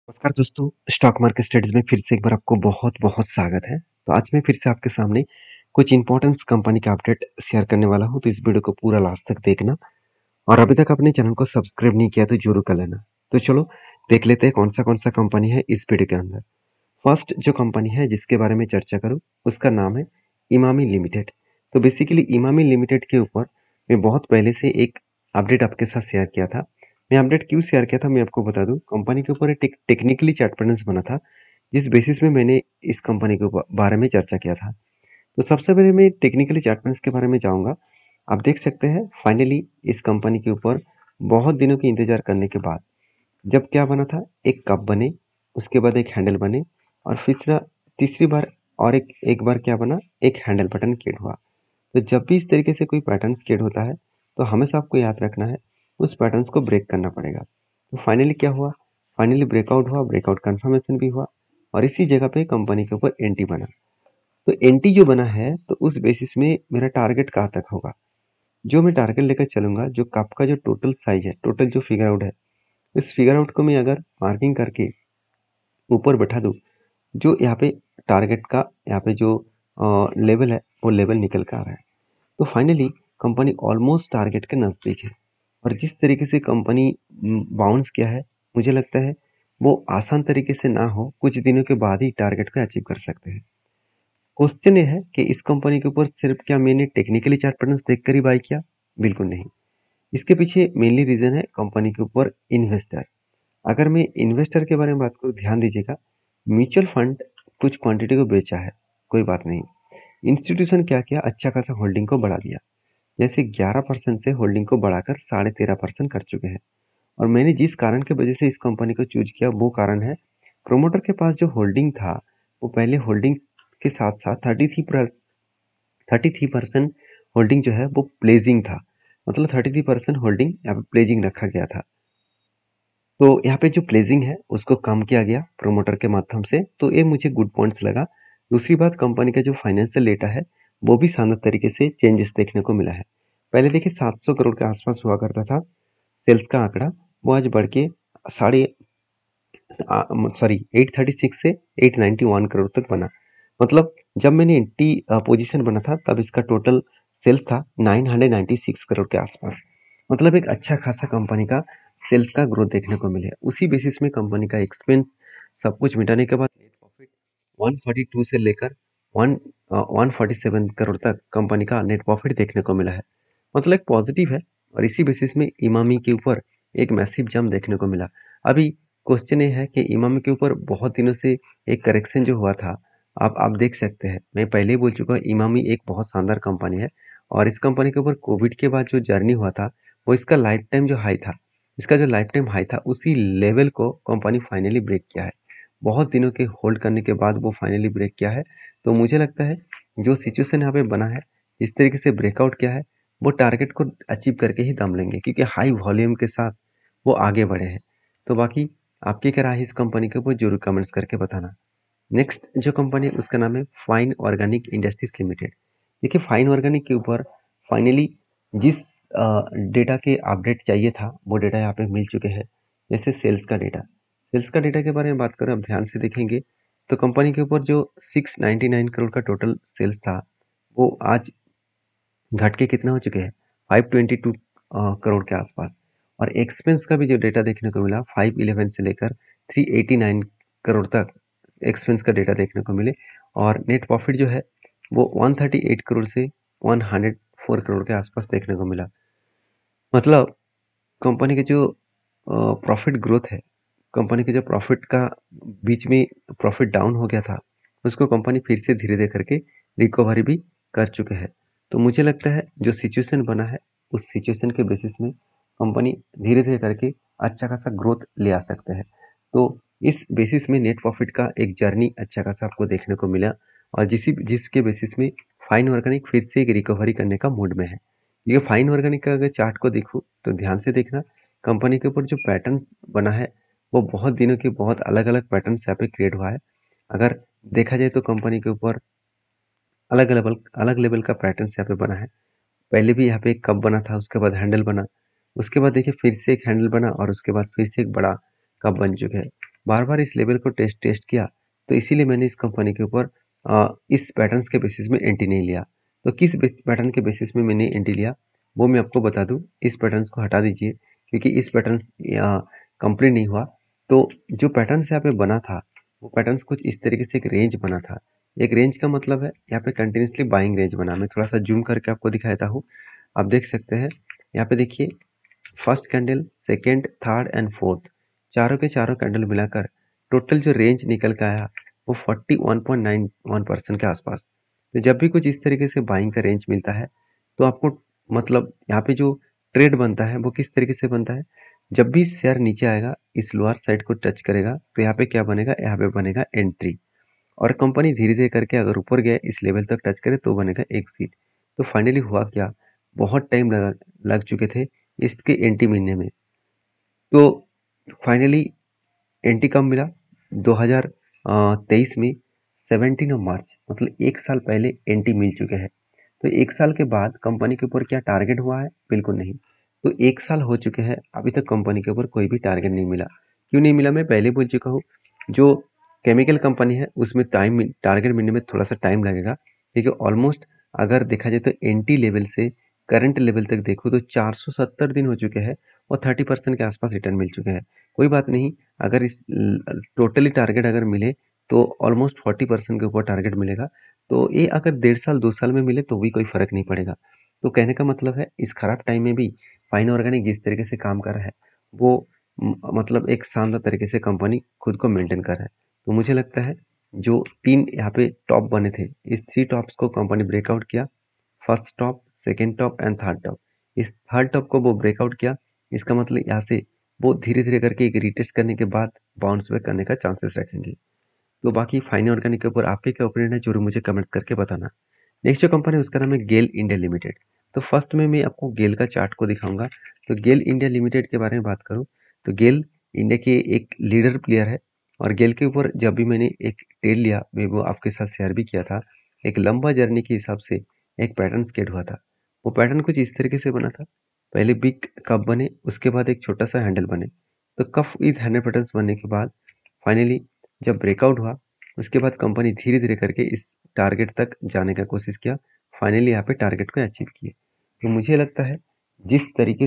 नमस्कार दोस्तों, stock market studies में फिर से एक बार आपको बहुत-बहुत स्वागत है। तो आज मैं फिर से आपके सामने कुछ इम्पोर्टेंट कंपनी का अपडेट शेयर करने वाला हूँ, तो इस वीडियो को पूरा लास्ट तक देखना और अभी तक अपने चैनल को सब्सक्राइब नहीं किया तो जरूर कर लेना। तो चलो देख लेते हैं कौन सा कंपनी है इस वीडियो के अंदर। फर्स्ट जो कंपनी है जिसके बारे में चर्चा करूँ उसका नाम है इमामी लिमिटेड। तो बेसिकली इमामी लिमिटेड के ऊपर मैं बहुत पहले से एक अपडेट आपके साथ शेयर किया था। मैं अपडेट क्यों शेयर किया था मैं आपको बता दूं। कंपनी के ऊपर एक टेक्निकली चार्ट पैटर्न बना था जिस बेसिस में मैंने इस कंपनी के बारे में चर्चा किया था। तो सबसे पहले मैं टेक्निकली चार्ट पैटर्न के बारे में जाऊंगा। आप देख सकते हैं फाइनली इस कंपनी के ऊपर बहुत दिनों की इंतजार करने के बाद जब क्या बना था, एक कप बने, उसके बाद एक हैंडल बने और तीसरी बार और एक एक बार क्या बना, एक हैंडल बटन क्रिएट हुआ। तो जब भी इस तरीके से कोई पैटर्न क्रिएट होता है तो हमेशा आपको याद रखना है उस पैटर्न्स को ब्रेक करना पड़ेगा। तो फाइनली क्या हुआ, फाइनली ब्रेकआउट हुआ, ब्रेकआउट कंफर्मेशन भी हुआ और इसी जगह पे कंपनी के ऊपर एंटी बना। तो एंटी जो बना है तो उस बेसिस में मेरा टारगेट कहाँ तक होगा, जो मैं टारगेट लेकर चलूंगा, जो कप का जो टोटल साइज है, टोटल जो फिगर आउट है, इस फिगर आउट को मैं अगर मार्किंग करके ऊपर बैठा दूं, जो यहाँ पे टारगेट का यहाँ पे जो लेवल है वो लेवल निकल कर आ रहा है। तो फाइनली कंपनी ऑलमोस्ट टारगेट के नज़दीक है और जिस तरीके से कंपनी बाउंस किया है, मुझे लगता है वो आसान तरीके से ना हो, कुछ दिनों के बाद ही टारगेट को अचीव कर सकते हैं। क्वेश्चन ये है कि इस कंपनी के ऊपर सिर्फ क्या मैंने टेक्निकली चार्ट पैटर्न्स देखकर ही बाय किया? बिल्कुल नहीं। इसके पीछे मेनली रीजन है कंपनी के ऊपर इन्वेस्टर। अगर मैं इन्वेस्टर के बारे में बात करूँ, ध्यान दीजिएगा, म्यूचुअल फंड कुछ क्वांटिटी को बेचा है, कोई बात नहीं। इंस्टीट्यूशन क्या किया, अच्छा खासा होल्डिंग को बढ़ा दिया। जैसे 11% से होल्डिंग को बढ़ाकर 13.5% कर चुके हैं। और मैंने जिस कारण की वजह से इस कंपनी को चूज किया वो कारण है, प्रोमोटर के पास जो होल्डिंग था वो पहले होल्डिंग के साथ साथ 33% होल्डिंग जो है वो प्लेजिंग था। मतलब 33% होल्डिंग यहाँ पे प्लेजिंग रखा गया था। तो यहाँ पे जो प्लेजिंग है उसको कम किया गया प्रोमोटर के माध्यम से, तो ये मुझे गुड पॉइंट्स लगा। दूसरी बात, कंपनी का जो फाइनेंशियल डेटा है वो भी शानदार तरीके से चेंजेस देखने को मिला है। पहले देखिए 700 करोड़ के आसपास हुआ करता था सेल्स का आंकड़ा, वो आज बढ़ के साढ़े 836 से 891 करोड़ तक बना। मतलब जब मैंने एंटी पोजीशन बना था तब इसका टोटल सेल्स था 996 करोड़ के आसपास। मतलब एक अच्छा खासा कंपनी का सेल्स का ग्रोथ देखने को मिले। उसी बेसिस में कंपनी का एक्सपेंस सब कुछ मिटाने के बाद नेट प्रॉफिट 142 से लेकर 147 करोड़ तक कंपनी का नेट प्रॉफिट देखने को मिला है। मतलब एक पॉजिटिव है और इसी बेसिस में इमामी के ऊपर एक मैसिव जंप देखने को मिला। अभी क्वेश्चन ये है कि इमामी के ऊपर बहुत दिनों से एक करेक्शन जो हुआ था, आप देख सकते हैं, मैं पहले ही बोल चुका हूँ इमामी एक बहुत शानदार कंपनी है और इस कंपनी के ऊपर कोविड के बाद जो जर्नी हुआ था वो इसका लाइफ टाइम जो हाई था, इसका जो लाइफ टाइम हाई था उसी लेवल को कंपनी फाइनली ब्रेक किया है। बहुत दिनों के होल्ड करने के बाद वो फाइनली ब्रेक किया है। तो मुझे लगता है जो सिचुएशन यहाँ पे बना है, इस तरीके से ब्रेकआउट किया है, वो टारगेट को अचीव करके ही दम लेंगे क्योंकि हाई वॉल्यूम के साथ वो आगे बढ़े हैं। तो बाकी आपकी क्या राय है इस कंपनी के ऊपर, जरूर कमेंट्स करके बताना। नेक्स्ट जो कंपनी है उसका नाम है फाइन ऑर्गेनिक इंडस्ट्रीज लिमिटेड। देखिए फाइन ऑर्गेनिक के ऊपर फाइनली जिस डेटा के अपडेट चाहिए था वो डेटा यहाँ पे मिल चुके हैं। जैसे सेल्स का डेटा के बारे में बात करें, आप ध्यान से देखेंगे तो कंपनी के ऊपर जो 699 करोड़ का टोटल सेल्स था वो आज घट के कितना हो चुके हैं, 522 करोड़ के आसपास। और एक्सपेंस का भी जो डेटा देखने को मिला 511 से लेकर 389 करोड़ तक एक्सपेंस का डेटा देखने को मिले। और नेट प्रॉफिट जो है वो 138 करोड़ से 104 करोड़ के आसपास देखने को मिला। मतलब कंपनी के जो प्रॉफिट ग्रोथ है, कंपनी के जो प्रॉफिट का बीच में प्रॉफिट डाउन हो गया था, उसको कंपनी फिर से धीरे धीरे करके रिकवरी भी कर चुके हैं। तो मुझे लगता है जो सिचुएशन बना है उस सिचुएशन के बेसिस में कंपनी धीरे धीरे करके अच्छा खासा ग्रोथ ले आ सकते हैं। तो इस बेसिस में नेट प्रॉफिट का एक जर्नी अच्छा खासा आपको देखने को मिला और जिसके बेसिस में फाइन ऑर्गेनिक फिर से एक रिकवरी करने का मूड में है। ये फाइन ऑर्गेनिक का अगर चार्ट को देखूं तो ध्यान से देखना, कंपनी के ऊपर जो पैटर्न बना है वो बहुत दिनों के बहुत अलग अलग पैटर्न यहाँ पे क्रिएट हुआ है। अगर देखा जाए तो कंपनी के ऊपर अलग लेवल का पैटर्न यहाँ पे बना है। पहले भी यहाँ पे एक कप बना था, उसके बाद हैंडल बना, उसके बाद देखिए फिर से एक हैंडल बना और उसके बाद फिर से एक बड़ा कप बन चुके हैं। बार बार इस लेवल को टेस्ट टेस्ट किया, तो इसीलिए मैंने इस कंपनी के ऊपर इस पैटर्न्स के बेसिस में एंट्री नहीं लिया। तो किस पैटर्न के बेसिस में मैंने एंट्री लिया वो मैं आपको बता दूं। इस पैटर्न्स को हटा दीजिए क्योंकि इस पैटर्न्स कंप्लीट नहीं हुआ। तो जो पैटर्न्स यहाँ पे बना था वो पैटर्न्स कुछ इस तरीके से एक रेंज बना था। एक रेंज का मतलब है यहाँ पे कंटिन्यूसली बाइंग रेंज बना। मैं थोड़ा सा जूम करके आपको दिखाता हूँ। आप देख सकते हैं यहाँ पे देखिए, first candle, second, third and fourth, चारों के चारों कैंडल मिलाकर टोटल जो रेंज निकल के आया वो 41.91% के आसपास। तो जब भी कुछ इस तरीके से बाइंग का रेंज मिलता है तो आपको मतलब यहाँ पे जो ट्रेड बनता है वो किस तरीके से बनता है। जब भी शेयर नीचे आएगा, इस लोअर साइड को टच करेगा, तो यहाँ पे क्या बनेगा, यहाँ पे बनेगा एंट्री। और कंपनी धीरे धीरे करके अगर ऊपर गया, इस लेवल तक टच करे तो बनेगा एग्जिट। तो फाइनली हुआ क्या, बहुत टाइम लग चुके थे इसके एंट्री मिलने में। तो फाइनली एंट्री कब मिला, 2023 में 17 मार्च, मतलब एक साल पहले एंट्री मिल चुके हैं। तो एक साल के बाद कंपनी के ऊपर क्या टारगेट हुआ है, बिल्कुल नहीं। तो एक साल हो चुके हैं, अभी तक कंपनी के ऊपर कोई भी टारगेट नहीं मिला। क्यों नहीं मिला, मैं पहले बोल चुका हूँ। जो केमिकल कंपनी है उसमें टारगेट मिलने में थोड़ा सा टाइम लगेगा, क्योंकि ऑलमोस्ट अगर देखा जाए तो एंट्री लेवल से करंट लेवल तक देखो तो 470 दिन हो चुके हैं और 30% के आसपास रिटर्न मिल चुके हैं। कोई बात नहीं, अगर इस टोटली टारगेट अगर मिले तो ऑलमोस्ट 40% के ऊपर टारगेट मिलेगा। तो ये अगर 1.5 साल 2 साल में मिले तो भी कोई फर्क नहीं पड़ेगा। तो कहने का मतलब है, इस खराब टाइम में भी फाइन ऑर्गेनिक जिस तरीके से काम कर रहा है वो मतलब एक शानदार तरीके से कंपनी खुद को मेंटेन कर रहा है। तो मुझे लगता है जो 3 यहाँ पे टॉप बने थे, इस 3 टॉप्स को कंपनी ब्रेकआउट किया। First top, second top and third top. इस थर्ड टॉप को वो ब्रेकआउट किया, इसका मतलब यहाँ से वो धीरे धीरे करके एक रिटेस्ट करने के बाद बाउंस बैक करने का चांसेस रखेंगे। तो बाकी फाइन ऑर्गेनिक के ऊपर आपके क्या ओपिनियन है, जरूर मुझे कमेंट्स करके बताना। नेक्स्ट जो कंपनी है उसका नाम है गेल इंडिया लिमिटेड। तो फर्स्ट में मैं आपको गेल का चार्ट को दिखाऊंगा। तो गेल इंडिया लिमिटेड के बारे में बात करूँ तो गेल इंडिया के एक लीडर प्लेयर है। और गेल के ऊपर जब भी मैंने एक ट्रेड लिया, मैं वो आपके साथ शेयर भी किया था। एक लंबा जर्नी के हिसाब से एक पैटर्न स्केट हुआ था। वो पैटर्न कुछ इस तरीके से बना था, पहले बिग कप बने, उसके बाद एक छोटा सा हैंडल बने। तो कप विद हैंडल पैटर्न बनने के बाद फाइनली जब ब्रेकआउट हुआ, उसके बाद कंपनी धीरे धीरे करके इस टारगेट तक जाने का कोशिश किया। फाइनली यहाँ पे टारगेट को अचीव किए। तो मुझे लगता है जिस तरीके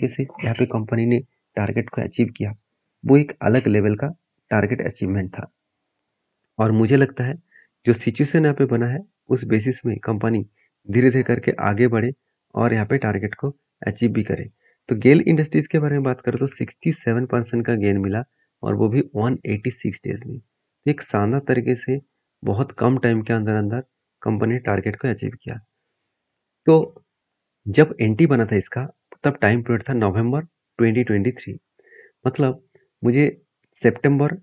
से यहाँ पे कंपनी ने टारगेट को अचीव किया वो एक अलग लेवल का टारगेट अचीवमेंट था। और मुझे लगता है जो सिचुएशन यहाँ पे बना है उस बेसिस में कंपनी धीरे धीरे करके आगे बढ़े और यहाँ पे टारगेट को अचीव भी करे। तो गेल इंडस्ट्रीज के बारे में बात करें तो 67% का गेन मिला, और वो भी 186 डेज में। तो एक शानदार तरीके से बहुत कम टाइम के अंदर अंदर कंपनी ने टारगेट को अचीव किया। तो जब एंट्री बना था इसका, तब टाइम पीरियड था नवंबर 2023। मतलब मुझे सितंबर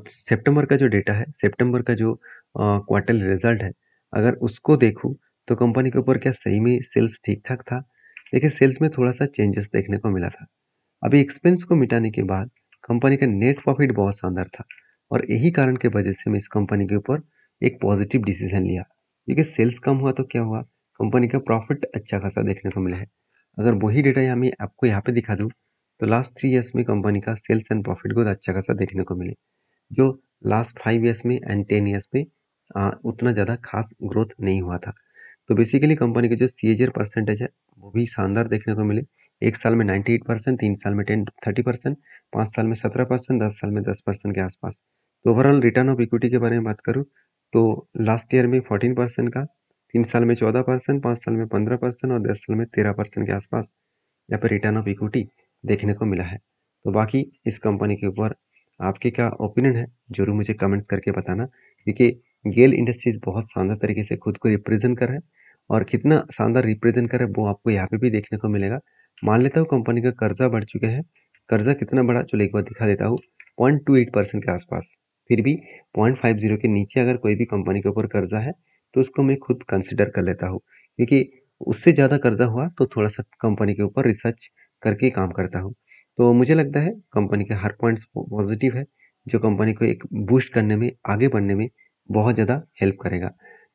सितंबर का जो डेटा है, सितंबर का जो क्वार्टरली रिजल्ट है, अगर उसको देखूं तो कंपनी के ऊपर क्या सही में सेल्स ठीक ठाक था। देखिए, सेल्स में थोड़ा सा चेंजेस देखने को मिला था। अभी एक्सपेंस को मिटाने के बाद कंपनी का नेट प्रॉफिट बहुत शानदार था। और यही कारण के वजह से मैं इस कंपनी के ऊपर एक पॉजिटिव डिसीजन लिया, क्योंकि सेल्स कम हुआ तो क्या हुआ, कंपनी का प्रॉफिट अच्छा खासा देखने को मिला है। अगर वही डेटा यहाँ मैं आपको यहाँ पे दिखा दूँ तो लास्ट 3 ईयर्स में कंपनी का सेल्स एंड प्रॉफिट ग्रोथ अच्छा खासा देखने को मिले, जो लास्ट 5 ईयर्स में एंड 10 ईयर्स में उतना ज़्यादा खास ग्रोथ नहीं हुआ था। तो बेसिकली कंपनी के जो सीएजीआर परसेंटेज है वो भी शानदार देखने को मिले। एक साल में 98%, 3 साल में 30%, 5 साल में 17%, 10 साल में 10% के आसपास। तो ओवरऑल रिटर्न ऑफ इक्विटी के बारे में बात करूँ तो लास्ट ईयर में 14% का, 3 साल में 14%, 5 साल में 15% और 10 साल में 13% के आसपास यहाँ पर रिटर्न ऑफ इक्विटी देखने को मिला है। तो बाकी इस कंपनी के ऊपर आपके क्या ओपिनियन है, जरूर मुझे कमेंट्स करके बताना, क्योंकि गेल इंडस्ट्रीज बहुत शानदार तरीके से खुद को रिप्रेजेंट कर रहा है। और कितना शानदार रिप्रेजेंट कर रहा है वो आपको यहाँ पे भी देखने को मिलेगा। मान लेता हूँ कंपनी का कर्जा बढ़ चुका है। कर्जा कितना बढ़ा, चलो एक बार दिखा देता हूँ। 0.28% के आसपास। फिर भी 0.50 के नीचे अगर कोई भी कंपनी के ऊपर कर्जा है तो उसको मैं खुद कंसिडर कर लेता हूँ, क्योंकि उससे ज़्यादा कर्जा हुआ तो थोड़ा सा कंपनी के ऊपर रिसर्च करके काम करता हूँ। तो मुझे लगता है कंपनी के हर पॉइंट्स पॉजिटिव है, जो कंपनी को एक बूस्ट करने में, आगे बढ़ने में बहुत ज़्यादा हेल्प करेगा।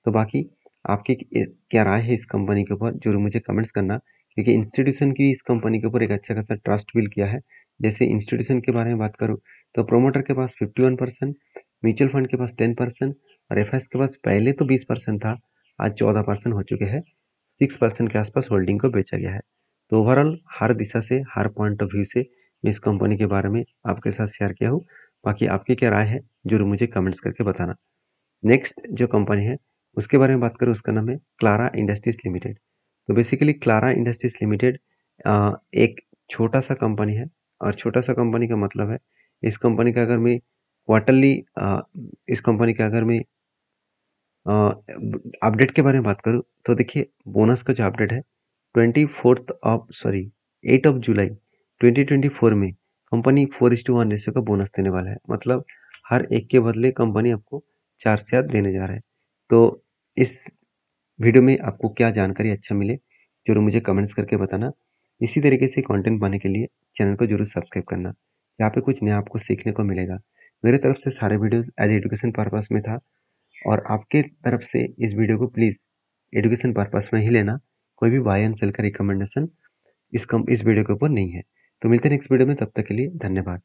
तो बाकी आपकी क्या राय है इस कंपनी के ऊपर, जरूर मुझे कमेंट्स करना, क्योंकि इंस्टीट्यूशन की इस कंपनी के ऊपर एक अच्छा खासा ट्रस्ट बिल्ड किया है। जैसे इंस्टीट्यूशन के बारे में बात करूँ तो प्रोमोटर के पास 51%, म्यूचुअल फंड के पास 10% और एफएस के पास पहले तो 20% था, आज 14% हो चुके हैं। 6% के आसपास होल्डिंग को बेचा गया है। तो ओवरऑल हर दिशा से, हर पॉइंट ऑफ व्यू से मैं इस कंपनी के बारे में आपके साथ शेयर किया हूँ। बाकी आपकी क्या राय है जरूर मुझे कमेंट्स करके बताना। नेक्स्ट जो कंपनी है उसके बारे में बात करूँ, उसका नाम है क्लारा इंडस्ट्रीज लिमिटेड। तो बेसिकली क्लारा इंडस्ट्रीज लिमिटेड एक छोटा सा कंपनी है, और छोटा सा कंपनी का मतलब है इस कंपनी का अगर मैं क्वार्टरली इस कंपनी का अगर मैं अपडेट के बारे में बात करूँ तो देखिए, बोनस का जो अपडेट है 8 ऑफ जुलाई 2024 में कंपनी 4:1 रेशियो का बोनस देने वाला है। मतलब हर एक के बदले कंपनी आपको 4 से 8 देने जा रहा है। तो इस वीडियो में आपको क्या जानकारी अच्छा मिले जरूर मुझे कमेंट्स करके बताना। इसी तरीके से कंटेंट पाने के लिए चैनल को जरूर सब्सक्राइब करना। यहाँ पे कुछ नया आपको सीखने को मिलेगा। मेरे तरफ से सारे वीडियोस एज एजुकेशन पर्पस में था, और आपके तरफ से इस वीडियो को प्लीज़ एजुकेशन पर्पस में ही लेना। कोई भी बाय एंड सेल का रिकमेंडेशन इस वीडियो के ऊपर नहीं है। तो मिलते हैं नेक्स्ट वीडियो में, तब तक के लिए धन्यवाद।